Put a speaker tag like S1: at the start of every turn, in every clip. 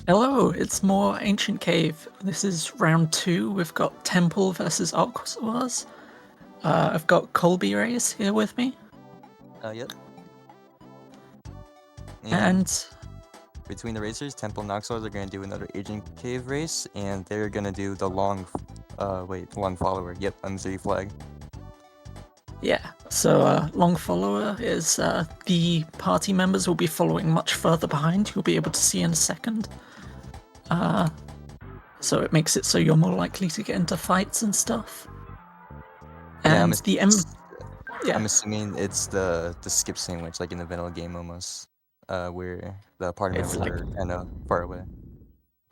S1: Hello, it's more Ancient Cave. This is round 2. We've got Temple versus Oxwars. I've got Colby Race here with me.
S2: Yep.
S1: And
S2: between the racers, Temple and Oxwars are going to do another Agent Cave race, and they're going to do the long follower. Yep, M3 flag.
S1: yeah, so Long Follower is the party members will be following much further behind. You'll be able to see in a second. So it makes it so you're more likely to get into fights and stuff. And
S2: I'm assuming it's the skip sandwich, like in the vanilla game almost, where the party members are kind of far away.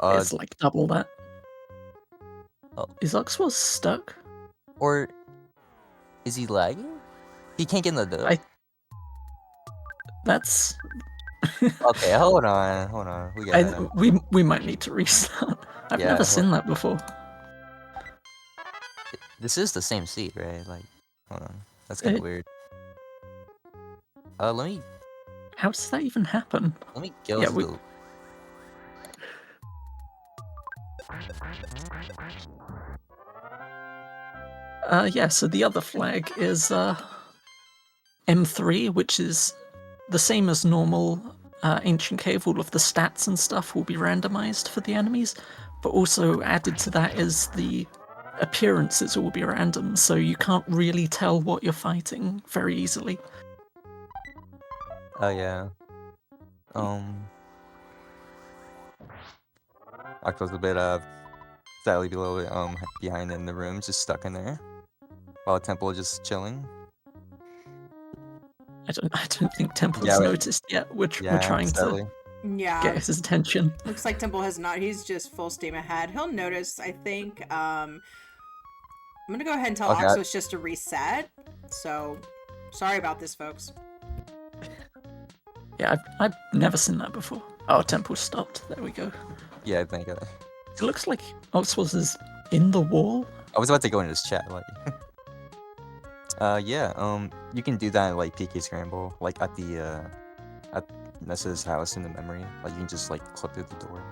S1: It's like double that.
S2: Oh.
S1: Is Oxwars stuck?
S2: Or is he lagging? He can't get in the door?
S1: That's...
S2: Okay, hold on.
S1: We might need to restart. I've never seen that before.
S2: This is the same seat, right? Like, hold on. That's kind of weird. Let me...
S1: How does that even happen?
S2: Let me go to the...
S1: Yeah, so the other flag is M3, which is the same as normal Ancient Cave. All of the stats and stuff will be randomized for the enemies, but also added to that is the appearances will be random, so you can't really tell what you're fighting very easily.
S2: Oh, yeah. Octo's a bit slightly below behind in the room, just stuck in there, while Temple is just chilling.
S1: I don't think Temple's noticed yet. We're trying to get his attention.
S3: Looks like Temple has not. He's just full steam ahead. He'll notice, I think. I'm gonna go ahead and tell Oxwars just to reset. So, sorry about this, folks.
S1: Yeah, I've never seen that before. Oh, Temple stopped. There we go.
S2: Yeah, I think
S1: it looks like Oxwars is in the wall.
S2: I was about to go into this chat, like... you can do that like PK Scramble, like at the, at Nessa's house in the memory. Like, you can just, like, clip through the door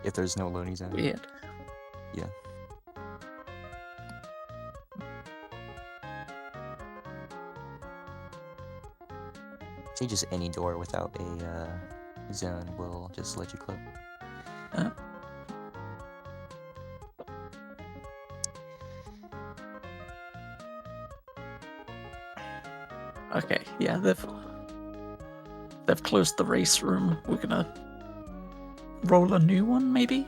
S2: if there's no loading zone.
S1: Weird.
S2: Yeah. See, just any door without a zone will just let you clip.
S1: Okay, yeah, they've closed the race room. We're gonna roll a new one, maybe?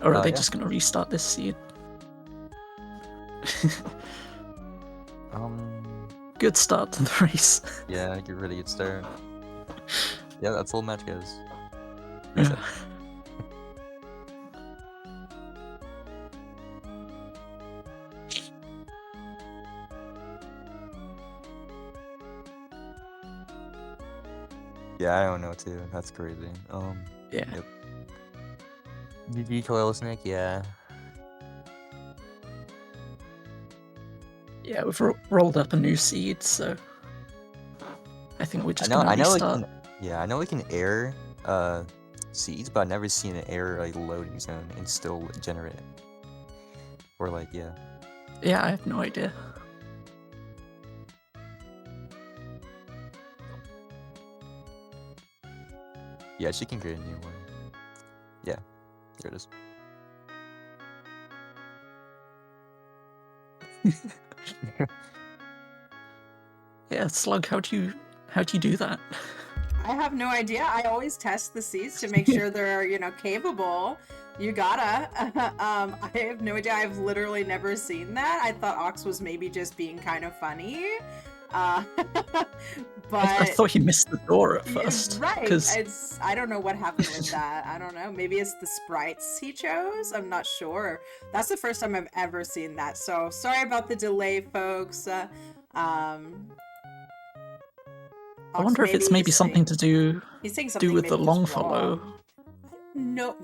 S1: Or are they just gonna restart this seed? Good start to the race.
S2: Yeah, get really good start. Yeah, that's all match goes.
S1: Yeah.
S2: Yeah, I don't know too. That's crazy.
S1: Yeah.
S2: Yep. GG Coil Snake, yeah.
S1: Yeah, we've rolled up a new seed, so I think we're just gonna restart.
S2: I know we can air seeds, but I've never seen an air like loading zone and still generate it. Or like, yeah.
S1: Yeah, I have no idea.
S2: Yeah, she can create a new one. Yeah, there it is.
S1: Yeah, Slug, how do you do that?
S3: I have no idea. I always test the seeds to make sure they're, caveable. You gotta. I have no idea. I've literally never seen that. I thought Ox was maybe just being kind of funny. But
S1: I thought he missed the door at first.
S3: Right. I don't know what happened with that. I don't know. Maybe it's the sprites he chose. I'm not sure. That's the first time I've ever seen that. So sorry about the delay, folks.
S1: I wonder if it's maybe something to do with the long follow.
S3: No,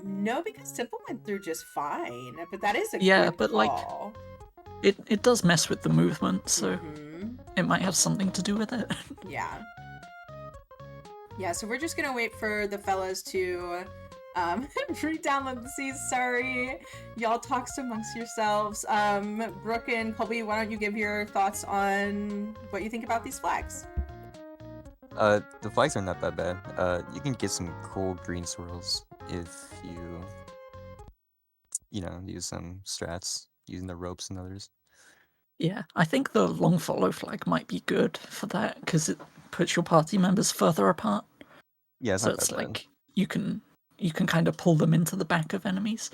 S3: because Temple went through just fine. But that is a
S1: but
S3: call.
S1: Like it does mess with the movement, so it might have something to do with it.
S3: Yeah. Yeah, so we're just gonna wait for the fellas to Re-download the seeds. Sorry, y'all talks amongst yourselves. Brooke and Colby, why don't you give your thoughts on what you think about these flags?
S2: The flags are not that bad. You can get some cool green swirls if you know, use some strats using the ropes and others.
S1: Yeah, I think the long follow flag might be good for that because it puts your party members further apart.
S2: Yeah, it's
S1: So
S2: not
S1: it's
S2: that bad.
S1: like you can kind of pull them into the back of enemies.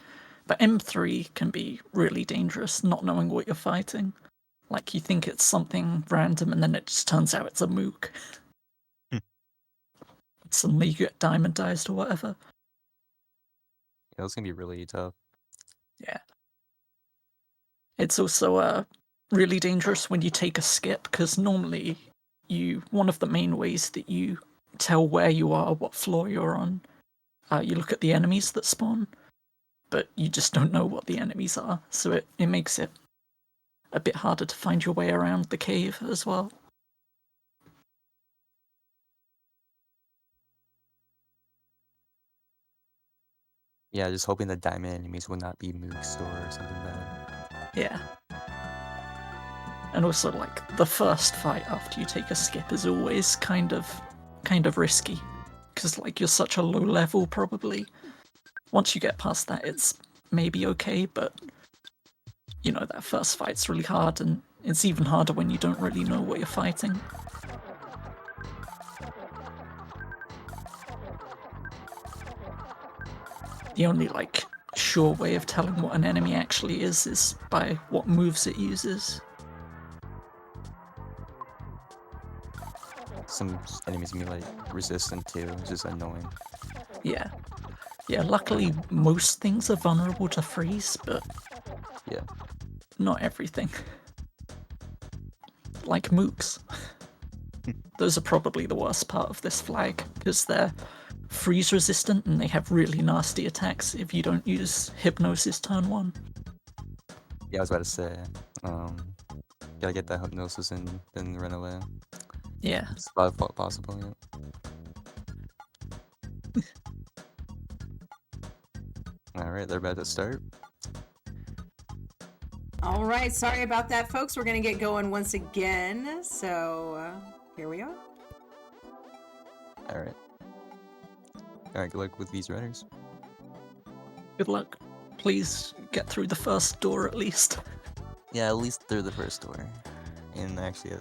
S1: But M3 can be really dangerous, not knowing what you're fighting. Like you think it's something random and then it just turns out it's a mook.
S2: Hmm.
S1: Suddenly you get diamondized or whatever.
S2: Yeah, it's gonna be really tough.
S1: Yeah. It's also really dangerous when you take a skip because normally one of the main ways that you tell where you are, what floor you're on, you look at the enemies that spawn, but you just don't know what the enemies are, so it makes it a bit harder to find your way around the cave as well.
S2: Yeah, just hoping the diamond enemies will not be mooks or something bad.
S1: Yeah. And also, like, the first fight after you take a skip is always kind of risky. Because, like, you're such a low level, probably. Once you get past that, it's maybe okay, but, you know, that first fight's really hard, and it's even harder when you don't really know what you're fighting. The only, like, sure way of telling what an enemy actually is by what moves it uses.
S2: Some enemies can be like resistant too, it's just annoying.
S1: Yeah. Yeah, luckily most things are vulnerable to freeze, but
S2: Yeah.
S1: not everything. Like mooks. Those are probably the worst part of this flag, because they're freeze resistant and they have really nasty attacks if you don't use Hypnosis turn 1.
S2: Yeah, I was about to say, gotta get that hypnosis and then run away.
S1: Yeah.
S2: It's about possible, yeah. Alright, they're about to start.
S3: All right, sorry about that, folks. We're gonna get going once again. So here we are.
S2: Alright. Alright, good luck with these runners.
S1: Good luck. Please get through the first door at least.
S2: Yeah, at least through the first door. And actually,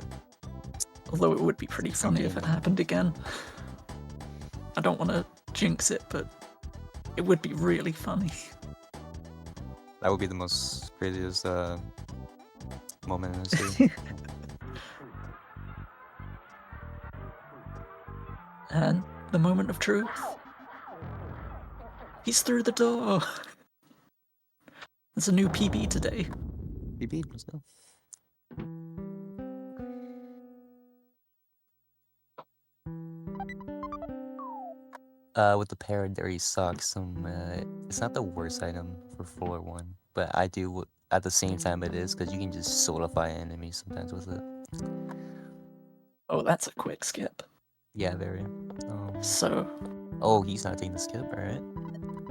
S1: Although it would be pretty funny if it happened again. I don't want to jinx it, but it would be really funny.
S2: that would be the most craziest moment in history.
S1: And the moment of truth. He's through the door. There's a new PB today.
S2: PB, let's go. With the Paradary Socks, it's not the worst item for floor 1, but I do, at the same time it is, because you can just solidify enemies sometimes with it.
S1: Oh, that's a quick skip.
S2: Yeah, very.
S1: So...
S2: Oh, he's not taking the skip, alright.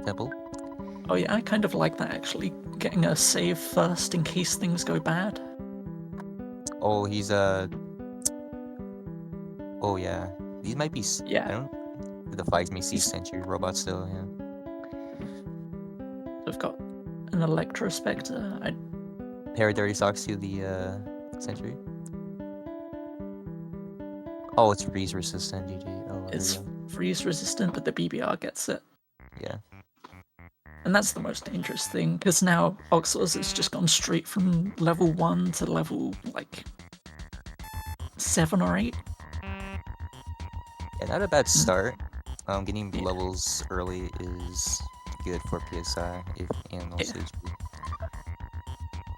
S2: Temple.
S1: Oh yeah, I kind of like that actually. Getting a save first in case things go bad.
S2: Oh, he's oh yeah. These might be
S1: Yeah.
S2: I don't the flags may see sentry robots still, yeah.
S1: I've got an Electrospectre.
S2: Paradary Socks to the sentry. Oh, it's freeze resistant, GG. Oh,
S1: It's freeze resistant, but the BBR gets it.
S2: Yeah.
S1: And that's the most dangerous thing, because now Oxlers has just gone straight from level 1 to level, like, 7 or 8.
S2: Yeah, not a bad start. Getting levels early is good for PSI and also HP.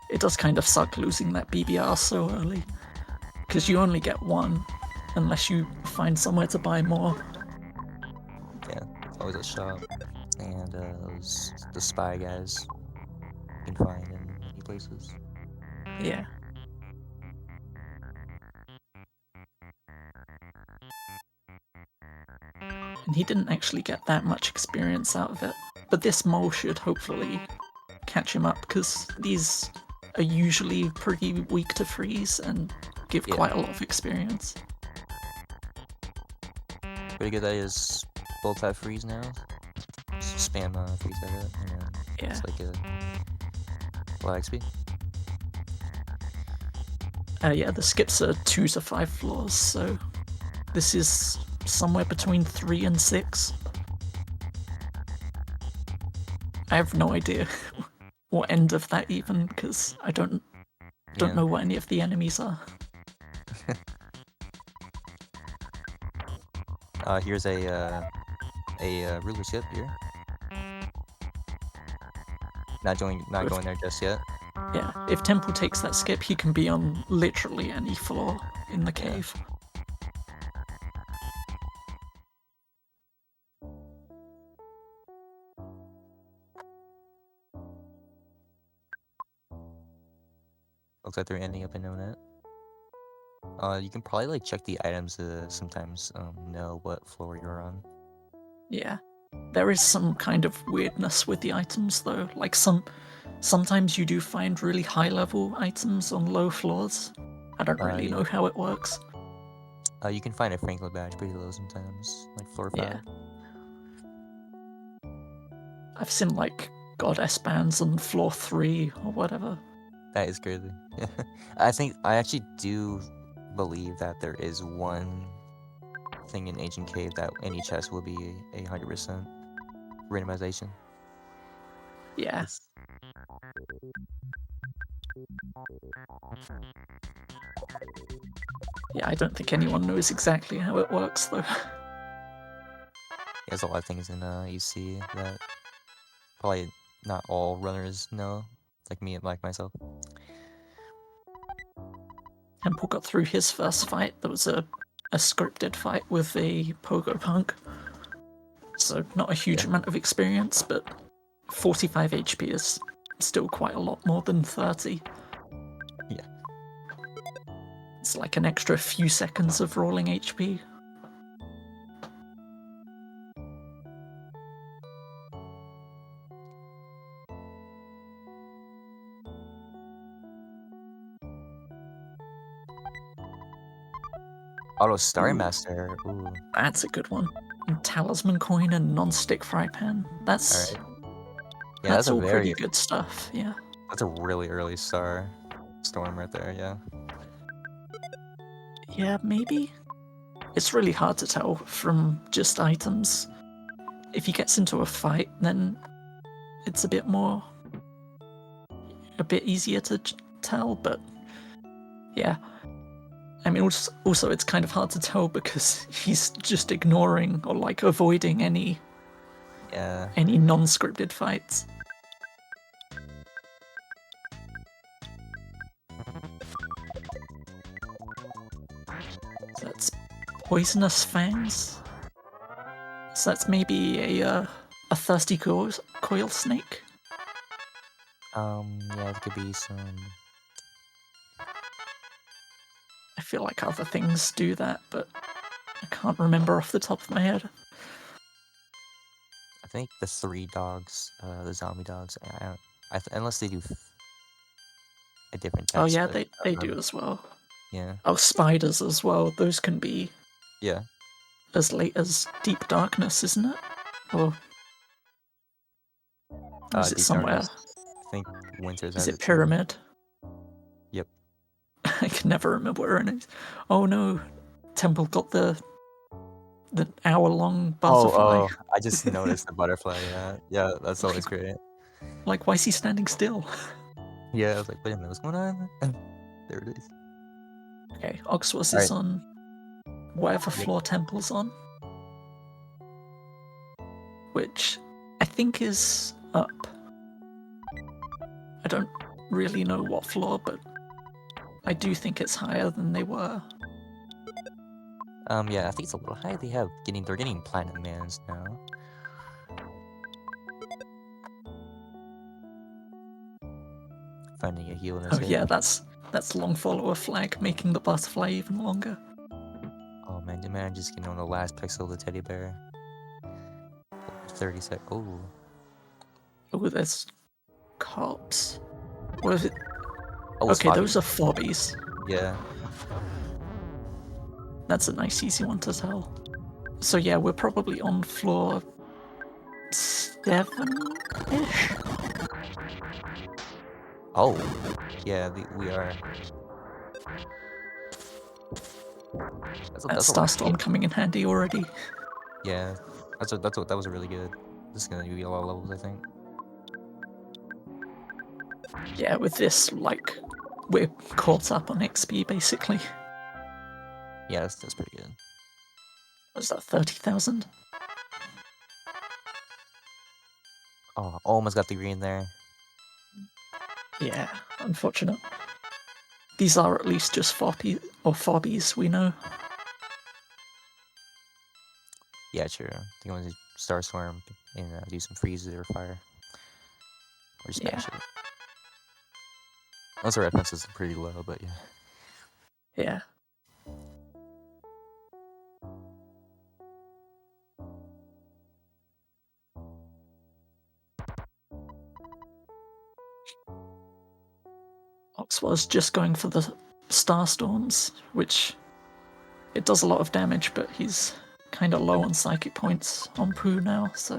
S1: It does kind of suck losing that BBR so early, because you only get 1, unless you find somewhere to buy more.
S2: Yeah, it's always a shop. And the spy guys you can find in many places.
S1: Yeah. and he didn't actually get that much experience out of it. But this mole should hopefully catch him up, because these are usually pretty weak to freeze and give
S2: Yeah.
S1: quite a lot of experience.
S2: Pretty good that is both have freeze now. Just spam freeze at it, and then
S1: Yeah.
S2: it's like a lot of XP.
S1: Yeah, the skips are 2 to 5 floors, so this is somewhere between 3 and 6. I have no idea what end of that even, because I don't
S2: Yeah.
S1: know what any of the enemies are.
S2: Here's a ruler ship here. Not going there just yet.
S1: Yeah, if Temple takes that skip, he can be on literally any floor in the
S2: Yeah.
S1: cave.
S2: Looks like they're ending up in no net. You can probably like check the items to sometimes know what floor you're on.
S1: Yeah. There is some kind of weirdness with the items though. Like sometimes you do find really high level items on low floors. I don't really
S2: Yeah.
S1: know how it works.
S2: You can find a Franklin badge pretty low sometimes, like floor 5.
S1: Yeah. I've seen like goddess bands on floor 3 or whatever.
S2: That is crazy. I actually do believe that there is one thing in Ancient Cave that any chest will be 100% randomization.
S1: Yeah. Yeah, I don't think anyone knows exactly how it works though.
S2: There's a lot of things in EC that probably not all runners know, like me and like myself.
S1: Temple got through his first fight. There was a scripted fight with a Pogo Punk. So not a huge amount of experience, but 45 HP is still quite a lot more than 30.
S2: Yeah.
S1: It's like an extra few seconds of rolling HP.
S2: Auto Star
S1: Ooh.
S2: Master. Ooh.
S1: That's a good one. And Talisman Coin and Non-Stick Fry Pan. That's
S2: Alright. Yeah,
S1: that's
S2: that's a
S1: all
S2: very
S1: pretty good stuff, yeah.
S2: that's a really early storm right there, yeah.
S1: Yeah, maybe? It's really hard to tell from just items. If he gets into a fight, then it's a bit easier to tell, but yeah. I mean, also it's kind of hard to tell because he's just ignoring or like avoiding any
S2: Yeah.
S1: non-scripted fights. So that's Poisonous Fangs. So that's maybe a thirsty coil snake.
S2: Yeah, it could be some.
S1: I feel like other things do that, but I can't remember off the top of my head.
S2: I think the 3 dogs, the zombie dogs. Unless they do a different text.
S1: Oh yeah,
S2: but
S1: they do as well.
S2: Yeah.
S1: Oh, spiders as well. Those can be
S2: Yeah.
S1: as late as Deep Darkness, isn't it? Or is it
S2: Deep
S1: somewhere?
S2: Darkness. I think Winters
S1: Is
S2: has
S1: it
S2: it too.
S1: Pyramid?
S2: Yep.
S1: I can never remember where it is. Oh no, Temple got the hour-long butterfly.
S2: Oh, I just noticed the butterfly, yeah, that's always great.
S1: Like, why is he standing still?
S2: Yeah, I was like, wait a minute, what's going on? There it is.
S1: Okay, Oxwas
S2: Alright.
S1: is on whatever floor Temple's on. Which I think is up. I don't really know what floor, but I do think it's higher than they were.
S2: Yeah, I think it's a little high. They're getting platinum mans now. Finding a heal in his
S1: Oh
S2: head.
S1: yeah, that's long follower flag, making the butterfly even longer.
S2: Oh man, the man just getting on the last pixel of the teddy bear. 30 sec. Oh,
S1: Oh, there's cops. What is it?
S2: oh, it's
S1: Okay, those are
S2: Foggy.
S1: fobbies.
S2: Yeah.
S1: That's a nice, easy one to tell. So yeah, we're probably on floor 7-ish.
S2: Oh, yeah, we are. That's
S1: That
S2: a lot.
S1: Starstorm coming in handy already.
S2: Yeah, that was really good. This is gonna be a lot of levels, I think.
S1: Yeah, with this, like, we're caught up on XP basically.
S2: Yeah, that's pretty good.
S1: Was that 30,000?
S2: Oh, almost got the green there.
S1: Yeah, unfortunate. These are at least just fobbies, we know.
S2: Yeah, true. I think I'm gonna Starstorm and do some freezes or fire. Or just bash it. Also, red fence is pretty low, but yeah.
S1: Yeah. Ox was just going for the Starstorms, which it does a lot of damage, but he's kind of low on psychic points on Pooh now, so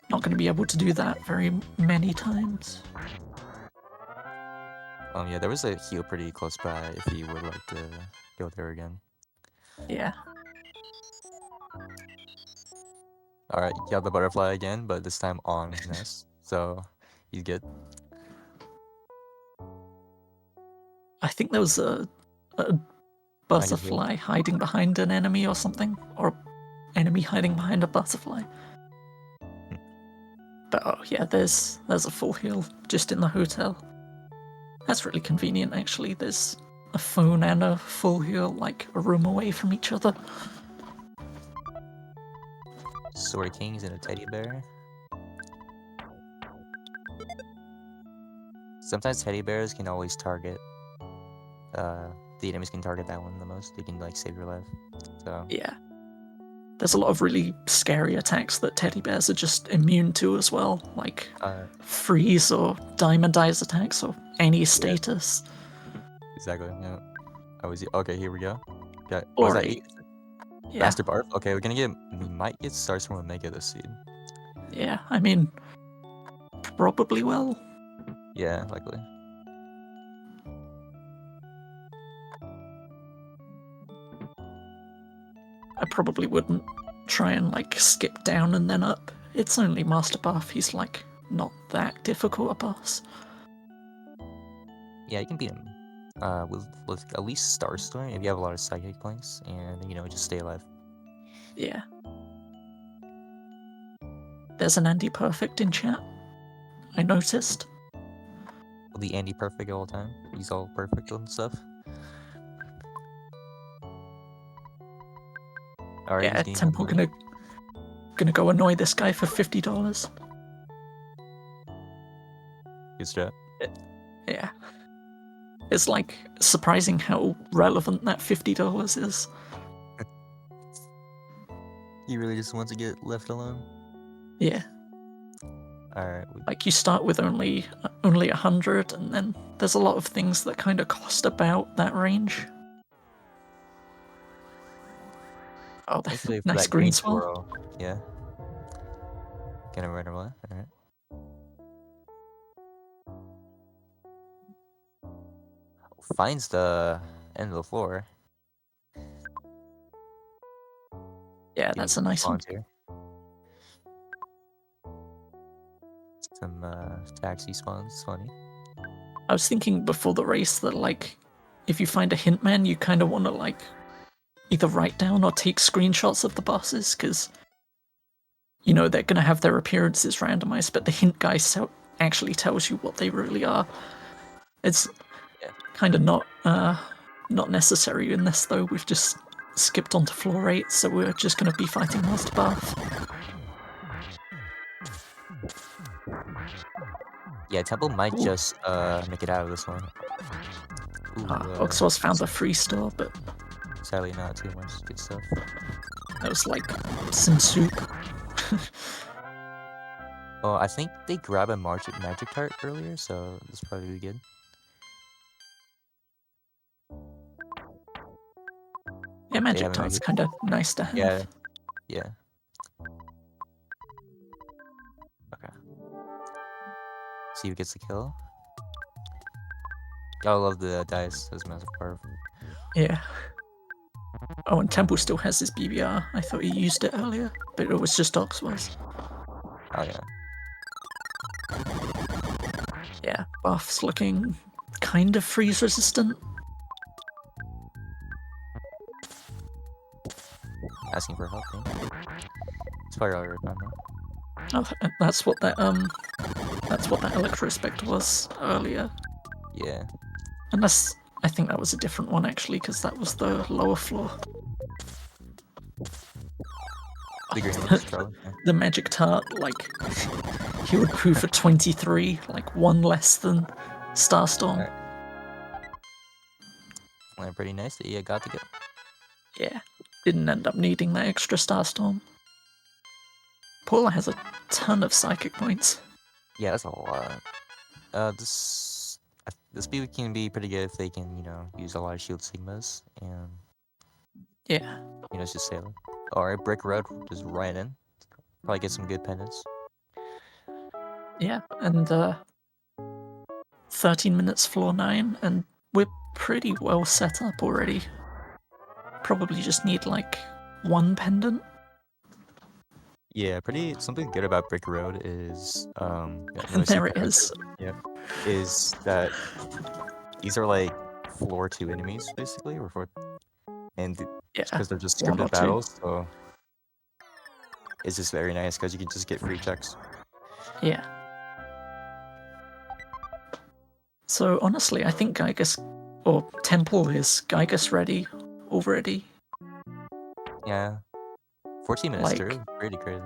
S1: not going to be able to do that very many times.
S2: Yeah, there was a heal pretty close by if you would like to go there again.
S1: Yeah.
S2: Alright, you have the butterfly again, but this time on Ness, so he's good.
S1: I think there was a butterfly hiding behind an enemy or something, or enemy hiding behind a butterfly. But oh yeah, there's a full heal just in the hotel. That's really convenient actually. There's a phone and a full heal like a room away from each other.
S2: Sword Kings and a teddy bear. Sometimes teddy bears can always target. The enemies can target that one the most. They can like save your life. So
S1: Yeah. There's a lot of really scary attacks that teddy bears are just immune to as well, like freeze or diamond eyes attacks or any status.
S2: exactly. Yeah. Okay. Here we go. Okay.
S1: Or
S2: Was that
S1: 8?
S2: 8?
S1: Yeah.
S2: Master Barf. Okay, we might get Starstorm Omega this seed.
S1: Yeah. I mean, probably will.
S2: Yeah, likely.
S1: I probably wouldn't try and like skip down and then up. It's only Master Buff. He's like not that difficult a boss.
S2: Yeah, you can beat him. With at least Starstorm if you have a lot of psychic points and just stay alive.
S1: Yeah. There's an Andy Perfect in chat. I noticed.
S2: The Andy Perfect all the time. He's all perfect and stuff. Alright,
S1: Yeah, Temple gonna go annoy this guy for $50.
S2: Good strat.
S1: Yeah. It's like surprising how relevant that $50 is.
S2: He really just wants to get left alone.
S1: Yeah.
S2: Alright.
S1: Like you start with only 100, and then there's a lot of things that kind of cost about that range. Oh, that's nice green swirl.
S2: Yeah. Gonna run away. Alright. Finds the end of the floor.
S1: Yeah, that's a nice one.
S2: Here. Some taxi spawns, funny.
S1: I was thinking before the race that like, if you find a hint man, you kind of want to like either write down or take screenshots of the bosses, because they're gonna have their appearances randomized, but the hint guy actually tells you what they really are. It's kind of not necessary in this though. We've just skipped on to floor 8, so we're just gonna be fighting Master Bath.
S2: Yeah, Temple might just make it out of this one.
S1: Oxwas found the free store, but
S2: sadly not too much good stuff.
S1: that was like some soup.
S2: Oh, I think they grab a magic tart earlier, so this probably be good.
S1: Yeah,
S2: They
S1: magic
S2: have a
S1: tart's
S2: magic.
S1: kind of nice to have.
S2: Yeah, yeah. Okay. See who gets the kill. Gotta love the dice as massive part.
S1: Yeah. Oh, and Temple still has his BBR. I thought he used it earlier, but it was just Oxwas.
S2: Oh yeah.
S1: Yeah, Buff's looking kind of freeze resistant.
S2: Asking for help. Yeah. It's probably already done now.
S1: Oh, that's what that Electrospect was earlier.
S2: Yeah.
S1: Unless I think that was a different one actually, because that was the lower floor.
S2: The green one's probably. Yeah.
S1: The magic tart, like he would poo for 23, like one less than Starstorm.
S2: Alright. Went pretty nice that you got to go.
S1: Yeah, didn't end up needing that extra Starstorm. Paula has a ton of psychic points.
S2: Yeah, that's a lot. This speed can be pretty good if they can, use a lot of shield sigmas and
S1: Yeah,
S2: it's just sailing. Alright, Brick Road just right in. Probably get some good pendants.
S1: yeah, and 13 minutes floor 9, and we're pretty well set up already. Probably just need like one pendant.
S2: Yeah, something good about Brick Road is
S1: And there it is.
S2: Yep. Is that these are like floor 2 enemies basically, and
S1: Yeah,
S2: because they're just
S1: one or
S2: scripted
S1: two.
S2: battles, so it's just very nice because you can just get free checks.
S1: Yeah. So honestly, I think Gygus or Temple is Gygus ready already.
S2: Yeah. 14 minutes
S1: Like-
S2: through, pretty crazy.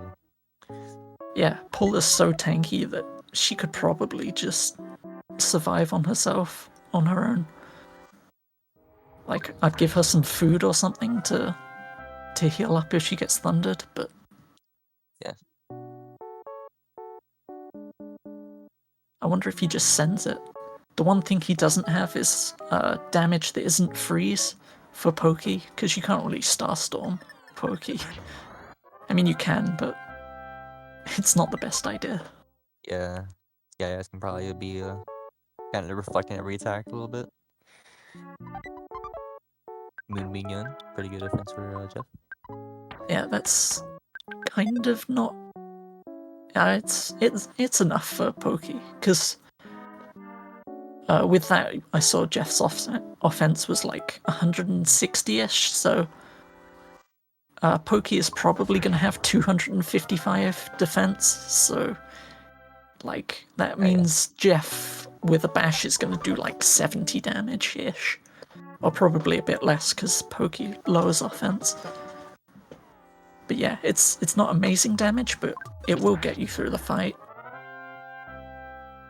S1: Yeah, Paula's so tanky that she could probably just survive on herself on her own. Like, I'd give her some food or something to heal up if she gets thundered, but
S2: Yeah.
S1: I wonder if he just sends it. The one thing he doesn't have is damage that isn't freeze for Pokey, because you can't really Starstorm Pokey. I mean, you can, but it's not the best idea.
S2: Yeah. Yeah, it can probably be kind of reflecting every attack a little bit. Moonwing Yun, pretty good defense for Jeff.
S1: Yeah, that's kind of not. Yeah, it's enough for Pokey, because with that I saw Jeff's offense was like 160-ish, so Pokey is probably going to have 255 defense, so like that means Jeff with a bash is going to do like 70 damage-ish, or probably a bit less because Pokey lowers offense. But yeah, it's not amazing damage, but it will get you through the fight.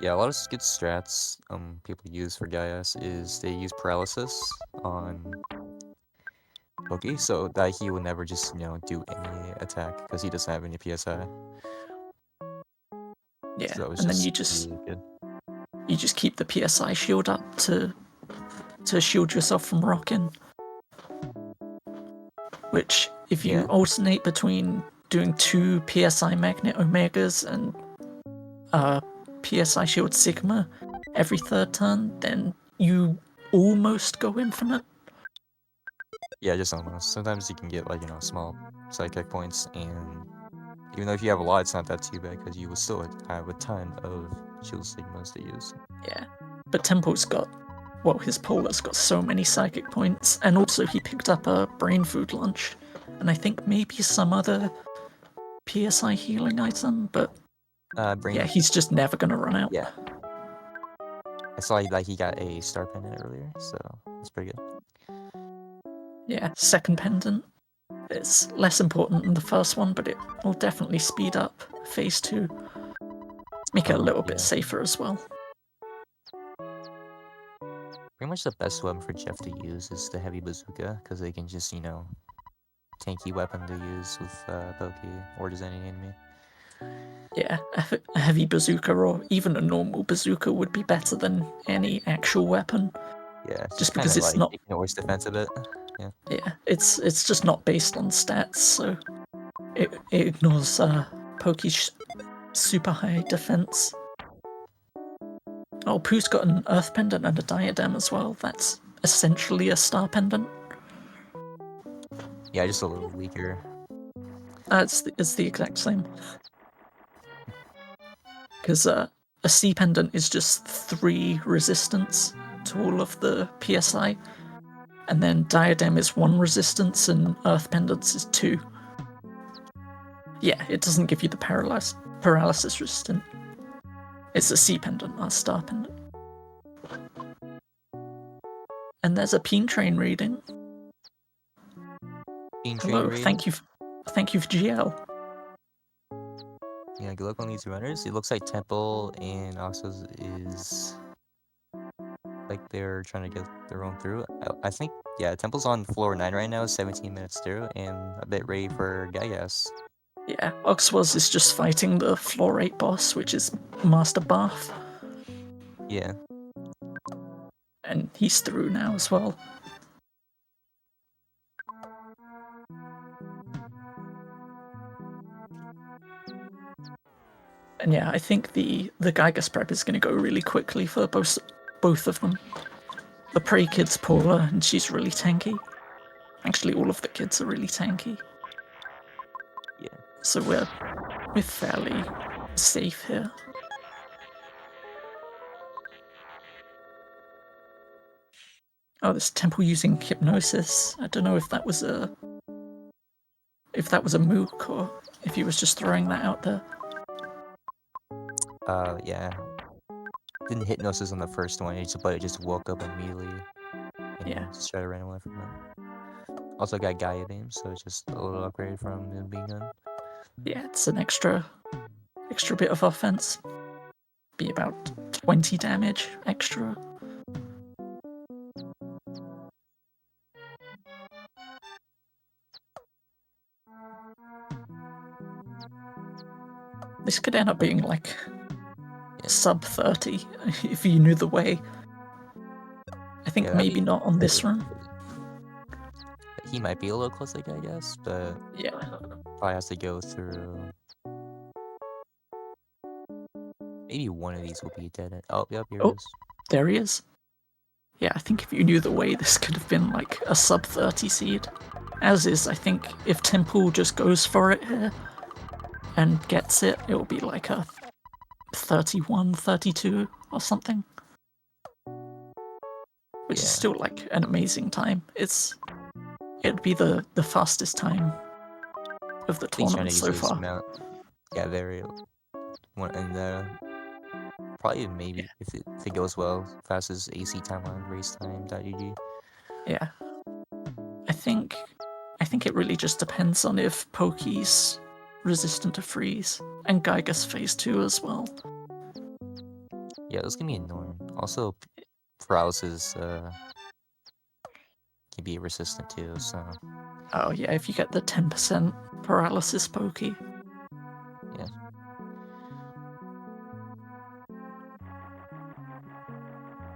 S2: Yeah, a lot of good strats people use for Gaius is they use paralysis on Pokey, so that he will never just do any attack because he doesn't have any PSI.
S1: Yeah,
S2: So it's
S1: and then
S2: really
S1: you just keep the PSI shield up to shield yourself from rocking. Which, if you alternate between doing 2 PSI Magnet Omegas and PSI Shield Sigma every third turn, then you almost go infinite.
S2: Yeah, just almost. Sometimes you can get small psychic points, and even though if you have a lot, it's not that too bad because you will still have a ton of Shield Sigmas to use.
S1: Yeah, but Temple's got, his Polar's got so many psychic points, and also he picked up a brain food lunch, and I think maybe some other PSI healing item, but he's just never gonna run out.
S2: Yeah. I saw he got a star pendant earlier, so that's pretty good.
S1: Yeah, second pendant. It's less important than the first one, but it will definitely speed up phase 2. Make it a little bit safer as well.
S2: Pretty much the best weapon for Jeff to use is the heavy bazooka, because they can just, tanky weapon to use with Pokey or just any enemy.
S1: Yeah, a heavy bazooka or even a normal bazooka would be better than any actual weapon.
S2: Yeah, it's
S1: Just
S2: just kind
S1: because
S2: of
S1: it's
S2: like
S1: not.
S2: ignores defense a bit.
S1: Yeah, it's just not based on stats, so it ignores Poke's super high defense. Oh, Pooh's got an Earth Pendant and a Diadem as well. That's essentially a Star Pendant.
S2: Yeah, just a little weaker.
S1: It's the exact same. Because a C Pendant is just 3 resistance to all of the PSI, and then Diadem is 1 resistance, and Earth Pendants is 2. Yeah, it doesn't give you the paralysis resistant. It's a C Pendant, not a Star Pendant. And there's a Peen Train reading.
S2: Being
S1: Hello,
S2: trained
S1: thank you for GL.
S2: Yeah, good luck on these runners. It looks like Temple and Oxos is like they're trying to get their own through. I think, yeah, Temple's on floor 9 right now, 17 minutes through, and a bit ready for Gyas.
S1: Yeah, Oxwas is just fighting the floor 8 boss, which is Master Bath,
S2: Yeah.
S1: and he's through now as well. And yeah, I think the Gygas prep is going to go really quickly for both of them. The Prey kid's Paula, and she's really tanky. Actually, all of the kids are really tanky.
S2: Yeah.
S1: So we're fairly safe here. Oh, this Temple using Hypnosis. I don't know if that was a mook or if he was just throwing that out there.
S2: Yeah. Didn't hit Gnosis on the first one, but it just woke up immediately. And
S1: Yeah.
S2: just tried to run away from it. Also got Gaia Beam, so it's just a little upgrade from the being gun.
S1: Yeah, it's an extra bit of offense. Be about 20 damage extra. This could end up being like sub 30 if you knew the way. I think maybe not on this run.
S2: He might be a little close, I guess, but
S1: yeah,
S2: probably has to go through. Maybe one of these will be dead end. Oh, yep, here it is.
S1: There he is. Yeah, I think if you knew the way, this could have been like a sub 30 seed. As is, I think if Temple just goes for it here and gets it, it'll be like a 31, 32 or something. Which is still like an amazing time. It'd be the fastest time of the tournament so far.
S2: Yeah, very. And probably maybe if it goes well, fastest AC timeline, race time.gg.
S1: Yeah. I think it really just depends on if Poke's resistant to freeze and Gygas phase 2 as well.
S2: Yeah, this can be annoying. Also, paralysis can be resistant too, so.
S1: Oh yeah, if you get the 10% paralysis Poke.
S2: Yeah.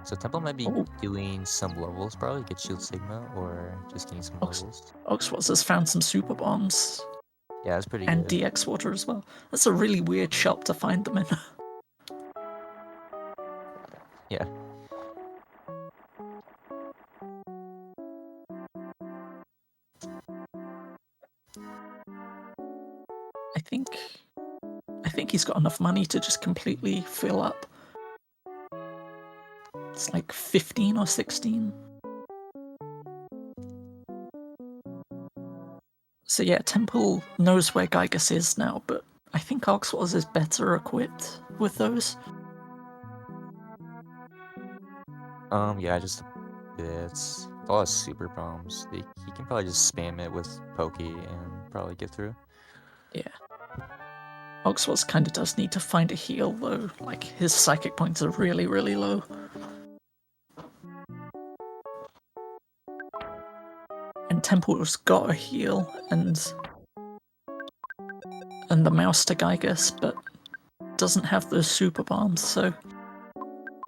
S2: So Temple might be doing some levels, probably get Shield Sigma, or just getting some levels.
S1: Oxwas has found some super bombs.
S2: Yeah, that's pretty
S1: and
S2: good.
S1: And DX water as well. That's a really weird shop to find them in.
S2: Yeah.
S1: I think he's got enough money to just completely fill up. It's like 15 or 16. So yeah, Temple knows where Gygas is now, but I think Oxwas is better equipped with those.
S2: Yeah, it's a lot of super bombs. He can probably just spam it with Poke and probably get through.
S1: Yeah. Oxwas kind of does need to find a heal though. Like his psychic points are really, really low. And Temple's got a heal, and and the mouse to Gygas, but doesn't have those super bombs, so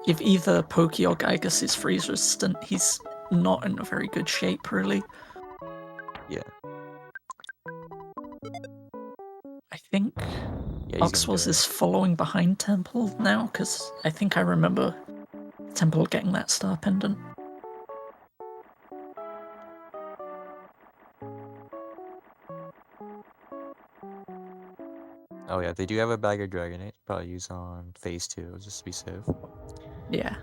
S1: if either Pokey or Gygas is freeze resistant, he's not in a very good shape, really.
S2: Yeah.
S1: I think
S2: Yeah, he's gonna
S1: Oxwas
S2: do it.
S1: is following behind Temple now, because I think I remember Temple getting that star pendant.
S2: Oh yeah, they do have a bag of Dragonite. Probably use on phase 2 just to be safe.
S1: Yeah.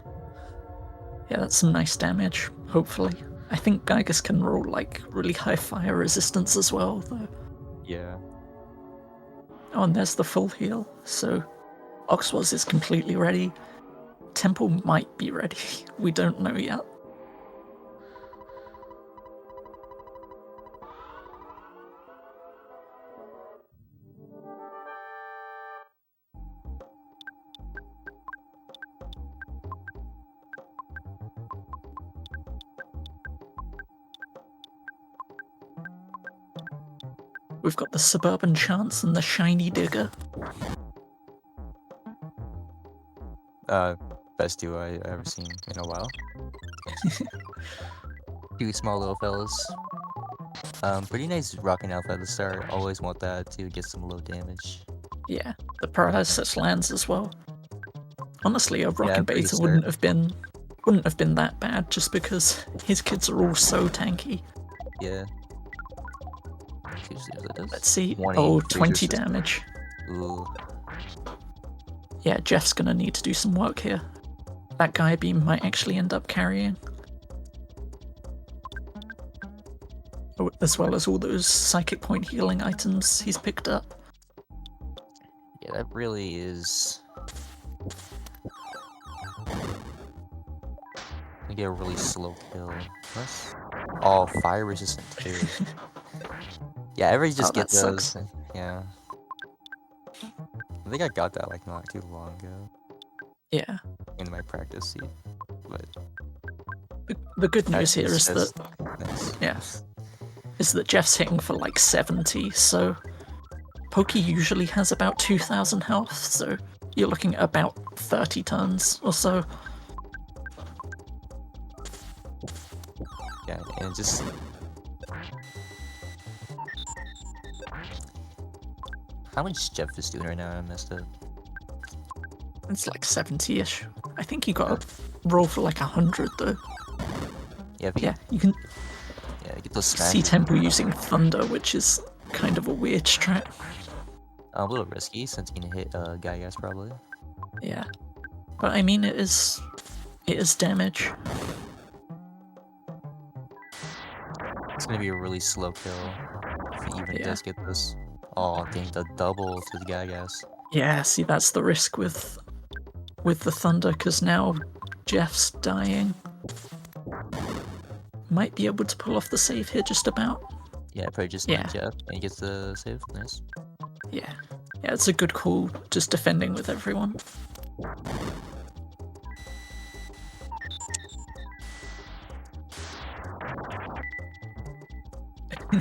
S1: Yeah, that's some nice damage, hopefully. I think Gygas can roll like really high fire resistance as well, though.
S2: Yeah.
S1: Oh, and there's the full heal, so Oxwas is completely ready. Temple might be ready. We don't know yet. We've got the Suburban Chance and the Shiny Digger.
S2: Best duo I've ever seen in a while. Two small little fellas. Pretty nice rocking alpha at the start. Always want that to get some low damage.
S1: Yeah, the Paralysis lands as well. Honestly, a Rockin'
S2: pretty
S1: Beta
S2: start.
S1: wouldn't have been that bad just because his kids are all so tanky.
S2: Yeah. See what that does.
S1: Let's see.
S2: 20
S1: Oh,
S2: freeze
S1: 20
S2: resist-
S1: damage.
S2: Ooh.
S1: Yeah, Jeff's gonna need to do some work here. That Gaia Beam might actually end up carrying. Oh, as well as all those Psychic Point healing items he's picked up.
S2: Yeah, that really is. I get a really slow kill. What? Oh, fire resistant too. Yeah, everybody just
S1: Oh,
S2: get
S1: that sucks.
S2: those. Yeah. I think I got that like not too long ago
S1: Yeah.
S2: in my practice seat. But
S1: The good news here is that
S2: nice.
S1: yeah, is that Jeff's hitting for like 70, so Pokey usually has about 2,000 health, so you're looking at about 30 turns or so.
S2: Yeah, and just how much Jeff is doing right now? I messed up.
S1: It's like 70-ish. I think you got to roll for like 100 though.
S2: Yeah, if you,
S1: Yeah, you can
S2: yeah, get those smash.
S1: see Temple using Thunder, which is kind of a weird strat.
S2: A little risky since you can hit Gygas probably.
S1: Yeah, but I mean it is damage.
S2: It's gonna be a really slow kill if he even
S1: Yeah.
S2: does get this. Oh, dang, the double to the Gygas.
S1: Yeah, see that's the risk with the Thunder, because now Jeff's dying. Might be able to pull off the save here just about.
S2: Yeah, probably just
S1: Yeah.
S2: Jeff and he gets the save. Nice.
S1: Yeah. Yeah, it's a good call, just defending with everyone.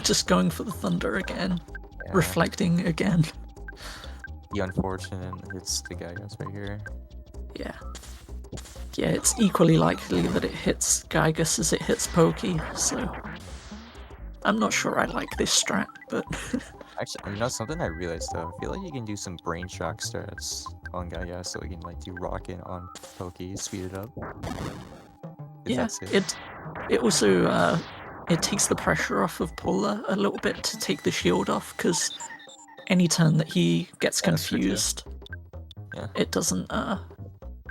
S1: Just going for the Thunder again.
S2: Yeah.
S1: Reflecting again.
S2: The unfortunate hits the Gygas right here.
S1: Yeah. Yeah, it's equally likely that it hits Gygas as it hits Pokey, so... I'm not sure I like this strat, but...
S2: Actually, you know something I realized though? I feel like you can do some brain shock strats on Gygas so we can like do Rockin' on Pokey, speed it up. If
S1: yeah,
S2: that's it.
S1: it also, it takes the pressure off of Polar a little bit to take the shield off, because any turn that he gets
S2: Yeah, that's true, too.
S1: confused,
S2: Yeah.
S1: it doesn't,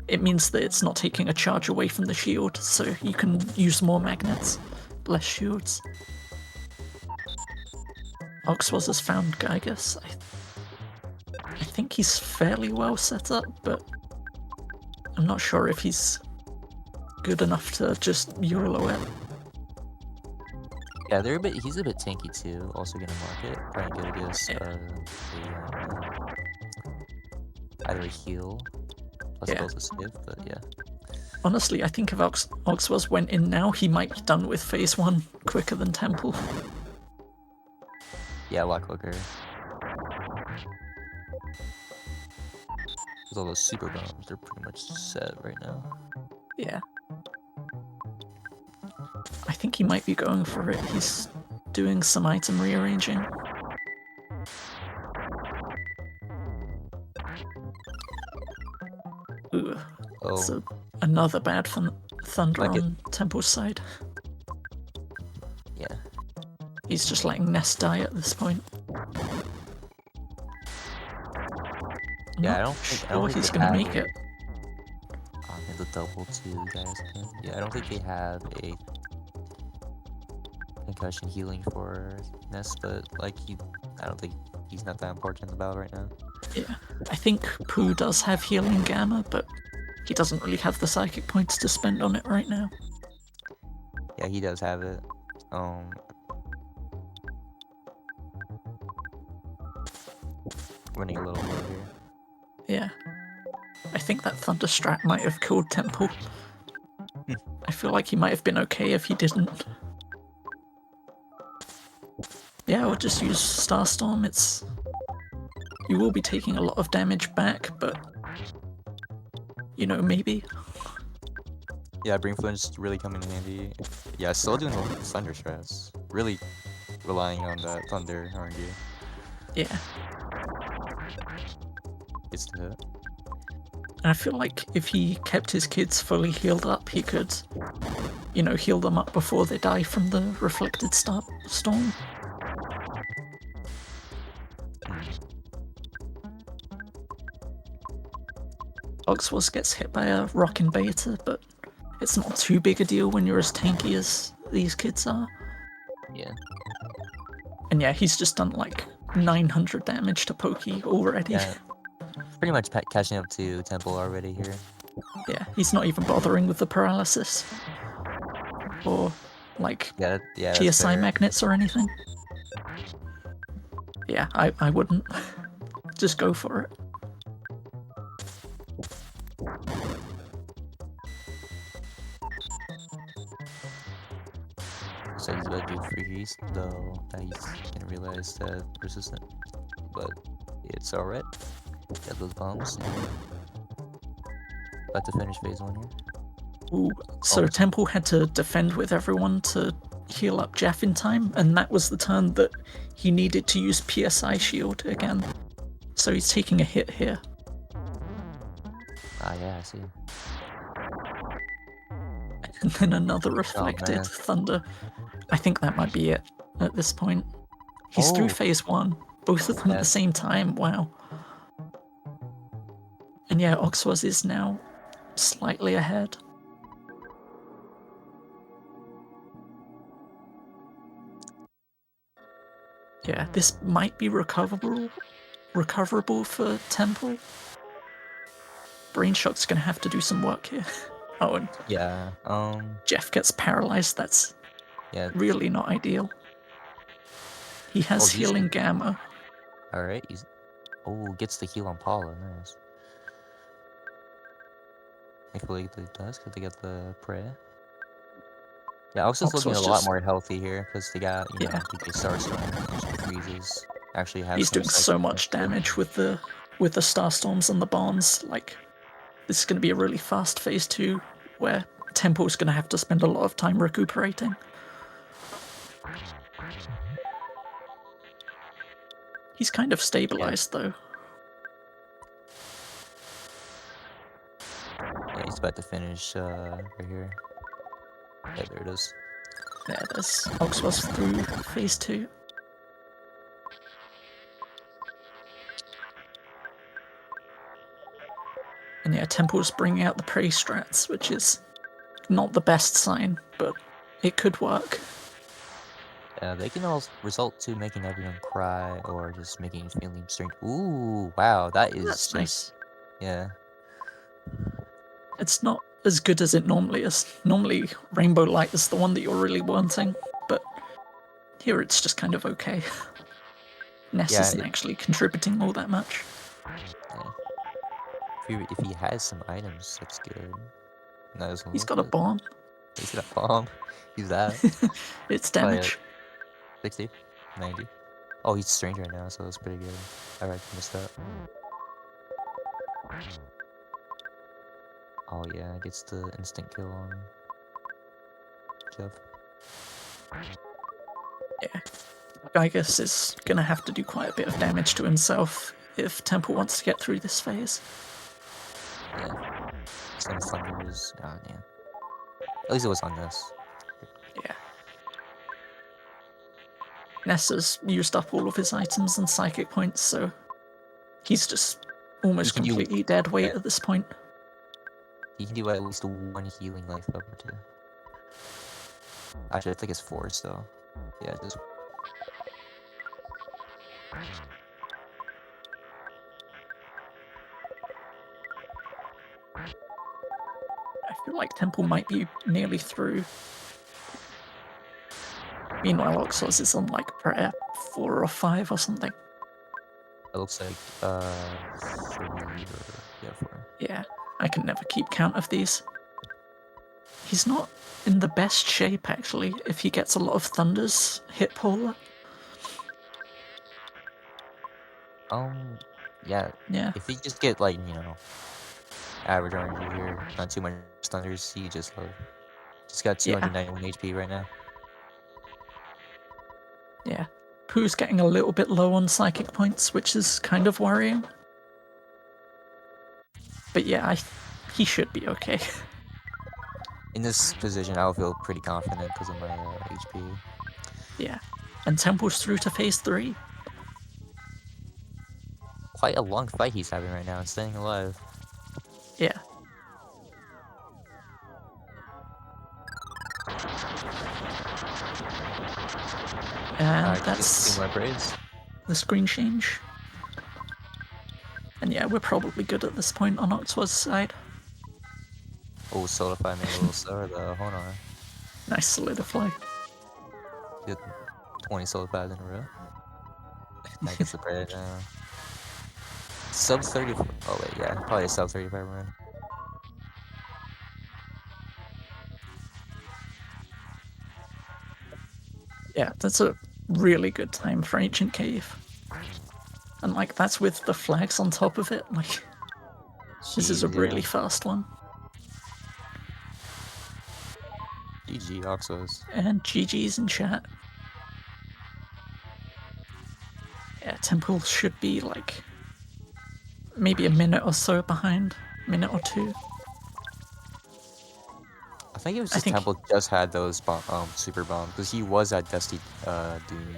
S1: it means that it's not taking a charge away from the shield, so you can use more magnets, less shields. Oxwas has found Gygas. I think he's fairly well set up, but I'm not sure if he's good enough to just YOLO it.
S2: Yeah, he's a bit tanky too. Also gonna mark it. Probably good against either a heal plus
S1: Yeah.
S2: both a save, but yeah.
S1: Honestly, I think if Oxwas went in now, he might be done with phase 1 quicker than Temple.
S2: Yeah, a lot quicker. With all those super bombs, they're pretty much set right now.
S1: Yeah. I think he might be going for it. He's doing some item rearranging. Ooh, it's
S2: Oh,
S1: another bad thunder
S2: Like it-
S1: on Temple's side.
S2: yeah.
S1: He's just letting Ness die at this point. I'm
S2: Yeah,
S1: not
S2: I don't think
S1: sure he's
S2: they
S1: gonna
S2: have
S1: make
S2: a-
S1: it.
S2: The double two guys again. Yeah, I don't think they have a concussion healing for Ness, but like I don't think he's not that important in the battle right now.
S1: Yeah, I think Pooh does have healing Gamma, but he doesn't really have the psychic points to spend on it right now.
S2: Yeah, he does have it. Running a little low here.
S1: Yeah. I think that Thunder Strat might have killed Temple. I feel like he might have been okay if he didn't. Yeah, I'll just use Starstorm. You will be taking a lot of damage back, but you know, maybe.
S2: Yeah, Brain Flinch really coming in handy. Yeah, still doing the Thunder strats. Really relying on that Thunder RNG.
S1: Yeah.
S2: Gets the hit.
S1: And I feel like if he kept his kids fully healed up, he could, you know, heal them up before they die from the reflected storm. Oxwas gets hit by a rockin' beta, but it's not too big a deal when you're as tanky as these kids are.
S2: Yeah.
S1: And yeah, he's just done like 900 damage to Pokey already.
S2: Yeah. Pretty much catching up to Temple already here.
S1: Yeah, he's not even bothering with the paralysis. Or like
S2: Yeah, that's
S1: PSI
S2: fair.
S1: magnets or anything. Yeah, I wouldn't. Just go for it.
S2: So he's about to do freeze, though that he's gonna realize that resistant. But it's alright. Got those bombs. About to finish phase 1 here.
S1: Ooh, so Temple had to defend with everyone to heal up Jeff in time, and that was the turn that he needed to use PSI shield again. So he's taking a hit here.
S2: Ah, yeah, I see.
S1: And then another reflected
S2: man.
S1: thunder. I think that might be it at this point. He's
S2: Oh.
S1: through phase 1, both of them at
S2: Yeah.
S1: the same time. Wow. And yeah, Oxwas is now slightly ahead. Yeah, this might be recoverable for Temple. Brain Shock's gonna have to do some work here. Oh, and
S2: Yeah,
S1: Jeff gets paralyzed. That's
S2: yeah,
S1: really not ideal. He has
S2: he's
S1: healing Gamma.
S2: alright, gets the heal on Paula, nice. Thankfully it does, because they got the prey. Yeah, Oxus looking a
S1: Oxwas
S2: lot
S1: just-
S2: more healthy here, because they got,
S1: Yeah.
S2: the Starstorm, freezes, actually have
S1: He's
S2: some
S1: doing so
S2: psychic
S1: much
S2: damage.
S1: damage with the Starstorms and the Bonds. Like, this is gonna be a really fast phase 2, where Temple's gonna have to spend a lot of time recuperating. He's kind of stabilized though.
S2: Yeah, he's about to finish right here. Yeah, there it is.
S1: Yeah, there's Oxwas through phase 2. And yeah, Temple's bringing out the prey strats, which is not the best sign, but it could work.
S2: They can all result to making everyone cry or just making you feeling strange. Ooh, wow, that is
S1: That's
S2: just
S1: nice.
S2: yeah.
S1: It's not as good as it normally is. Normally, Rainbow Light is the one that you're really wanting, but here it's just kind of okay. Ness
S2: Yeah,
S1: isn't actually contributing all that much.
S2: If he has some items, that's good. No, doesn't
S1: He's
S2: look
S1: got a
S2: it.
S1: bomb.
S2: He's got a bomb. Use that.
S1: It's
S2: Oh, yeah.
S1: damage.
S2: 60, 90. Oh, he's strange right now, so that's pretty good. Alright, missed that. Oh yeah, gets the instant kill on Jeff.
S1: Yeah. Gygus is gonna have to do quite a bit of damage to himself if Temple wants to get through this phase.
S2: Yeah. Some thunders. Oh yeah. At least it was on this.
S1: Yeah. Nessa's used up all of his items and psychic points, so he's just almost
S2: He can do-
S1: completely dead weight
S2: yeah.
S1: at this point.
S2: He can do at least one healing life up too. Actually, I think it's 4 still. Yeah, just
S1: I feel like Temple might be nearly through. Meanwhile, Oxos is on like prayer 4 or 5 or something.
S2: it looks like 3 or yeah 4.
S1: Yeah, I can never keep count of these. He's not in the best shape, actually, if he gets a lot of thunders hit Paula.
S2: Yeah.
S1: Yeah,
S2: If he just get like average RNG here, not too much thunders, he just got 291 HP right now.
S1: yeah. Pooh's getting a little bit low on psychic points, which is kind of worrying. But yeah, he should be okay.
S2: In this position, I'll feel pretty confident because of my HP.
S1: Yeah. And Temple's through to phase 3.
S2: Quite a long fight he's having right now and staying alive.
S1: Yeah. And
S2: Alright,
S1: that's
S2: 2 more braids.
S1: the screen change. And yeah, we're probably good at this point on Oxwa's side.
S2: Oh, Solidify made a little slower though. Hold on.
S1: Nice solidify.
S2: Get 20 Solidifies in a row. That gets the braid now. Sub 30. Oh, wait, yeah. Probably a sub 35 run.
S1: Yeah, that's a really good time for Ancient Cave. And like, that's with the flags on top of it. Like, this is a
S2: Jeez,
S1: really
S2: yeah.
S1: fast one.
S2: GG, Oxos.
S1: And GG's in chat. Yeah, Temple should be like maybe a minute or so behind, minute or 2.
S2: I think it was
S1: I
S2: just
S1: think-
S2: Temple just had those super bombs because he was at Dusty Dune.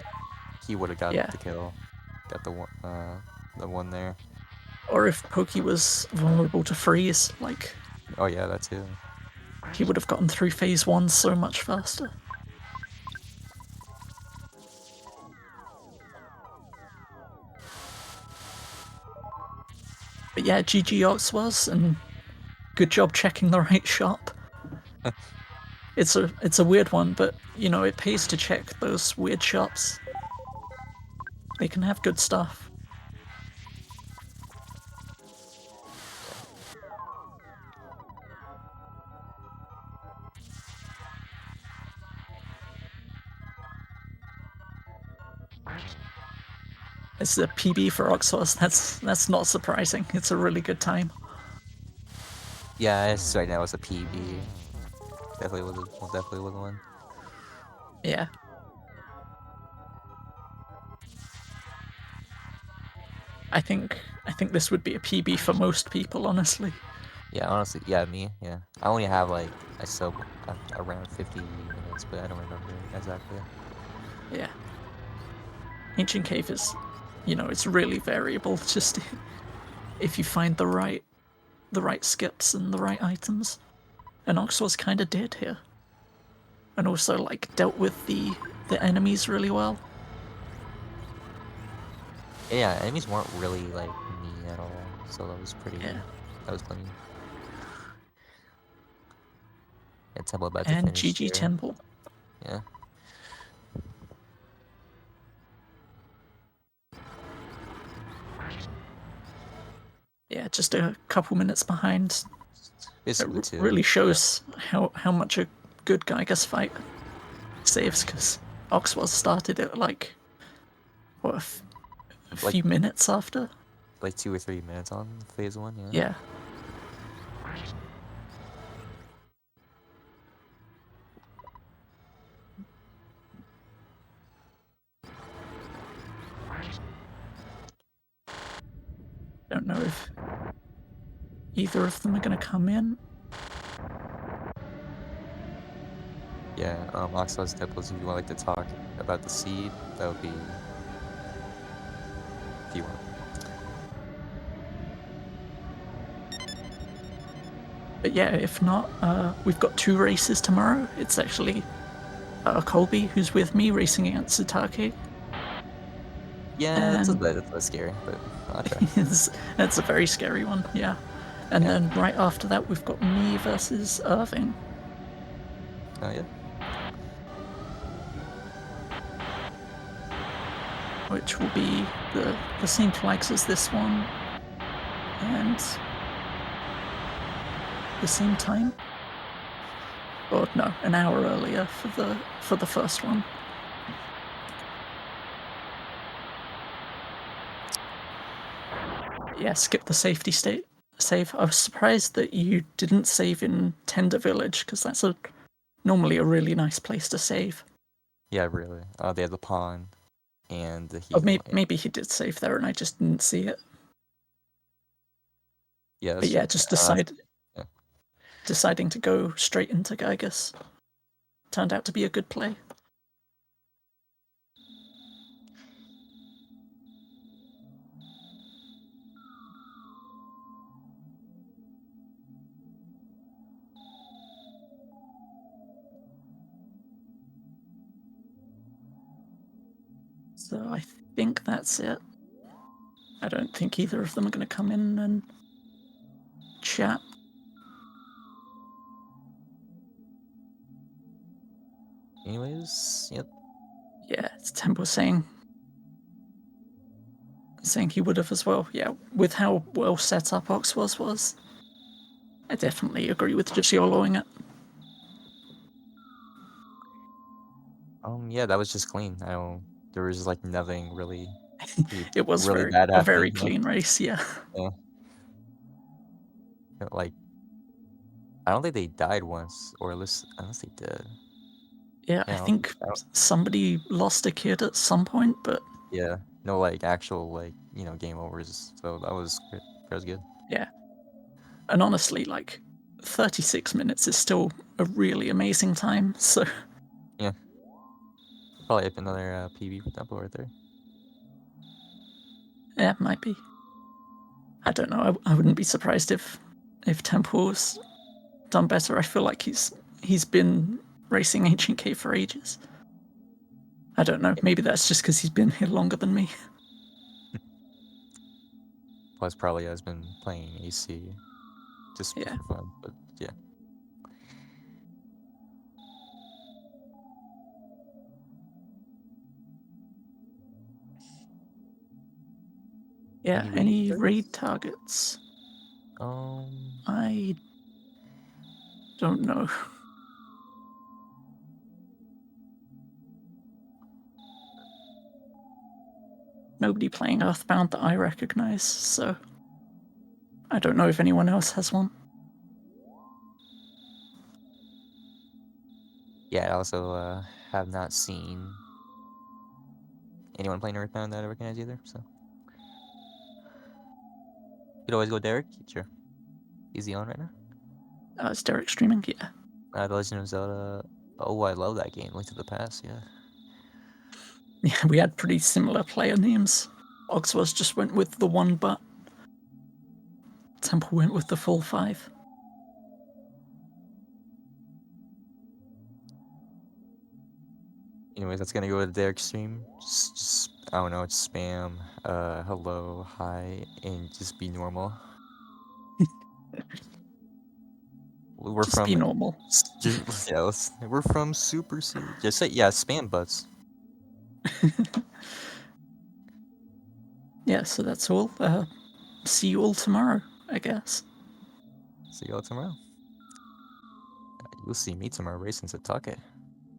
S2: He would have got
S1: Yeah.
S2: the kill. Got the one there.
S1: Or if Pokey was vulnerable to freeze, like
S2: Oh yeah, that too.
S1: he would have gotten through phase 1 so much faster. But yeah, GG Ox and good job checking the right shop. It's a weird one, but you know, it pays to check those weird shops. They can have good stuff. It's a PB for Oxos. That's not surprising. It's a really good time.
S2: Yeah, it's right now it's a PB. Definitely was one.
S1: Yeah. I think this would be a PB for most people, honestly.
S2: Yeah, honestly, yeah, me, yeah. I only have like I sub around 50 minutes, but I don't remember exactly.
S1: Yeah. Ancient Cave is, you know, it's really variable. Just if you find the right skips and the right items. And Oxwas kind of did here. And also, like, dealt with the enemies really well.
S2: Yeah, enemies weren't really like mean at all, so that was pretty.
S1: Yeah.
S2: That was plenty. Yeah, Temple about to
S1: And
S2: finish
S1: GG
S2: here.
S1: Temple.
S2: Yeah.
S1: Yeah, just a couple minutes behind.
S2: Basically,
S1: It
S2: too.
S1: really shows how much a good Gygus fight saves, because Oxwas started it like, what, a
S2: Like-
S1: few minutes after?
S2: like 2 or 3 minutes on phase 1. Yeah.
S1: Yeah. Don't know if either of them are going to come in.
S2: Yeah. Oxlos Temples. If you want like to talk about the seed, that would be. If you want.
S1: But yeah, if not, we've got 2 races tomorrow. It's actually Colby who's with me racing against Satake.
S2: Yeah,
S1: And-
S2: that's scary, but I'll try.
S1: That's a very scary one, yeah. And then right after that, we've got me versus Irving.
S2: Oh yeah.
S1: Which will be the same flags as this one, and the same time. Or no, an hour earlier for the first one. Yeah, skip the safety state save. I was surprised that you didn't save in Tender Village, because that's normally a really nice place to save.
S2: Yeah, really. They have the pond and the
S1: Or
S2: heat.
S1: maybe he did save there and I just didn't see it.
S2: Yeah.
S1: But yeah, just deciding to go straight into Gygus turned out to be a good play. So I think that's it. I don't think either of them are going to come in and chat.
S2: Anyways, yep.
S1: Yeah, it's Temple saying he would have as well. Yeah, with how well set up Oxwas was, I definitely agree with just YOLOing it.
S2: Yeah, that was just clean. There was like nothing really.
S1: It was
S2: really bad
S1: a very
S2: happening,
S1: clean race, yeah.
S2: Yeah. Like, I don't think they died once, or unless they did.
S1: Yeah, I think somebody lost a kid at some point, but
S2: yeah, no like actual like game overs. So that was great. That was good.
S1: Yeah, and honestly, like 36 minutes is still a really amazing time. So
S2: yeah, probably up another PB for Temple right there.
S1: Yeah, it might be. I don't know. I wouldn't be surprised if Temple's done better. I feel like he's been racing Ancient K for ages. I don't know. Maybe that's just because he's been here longer than me.
S2: Plus, probably has been playing AC just
S1: Yeah.
S2: for fun. But yeah.
S1: Yeah. Any raid targets? I don't know. Nobody playing Earthbound that I recognize, so I don't know if anyone else has one.
S2: Yeah, I also have not seen anyone playing Earthbound that I recognize either. So you could always go Derek. Sure. Is he on right now?
S1: Is Derek streaming? Yeah.
S2: The Legend of Zelda. Oh, I love that game. Link to the Past. Yeah.
S1: Yeah, we had pretty similar player names. Oxwas just went with the 1 but. Temple went with the full 5.
S2: Anyways, that's gonna go to Derek's stream. Just I don't know, just spam hello, hi, and just be normal. We're
S1: Just
S2: from
S1: be normal.
S2: we're from Super C. Just say spam butts.
S1: Yeah, so that's all. See you all tomorrow, I guess.
S2: See y'all tomorrow. You'll see me tomorrow racing Satake.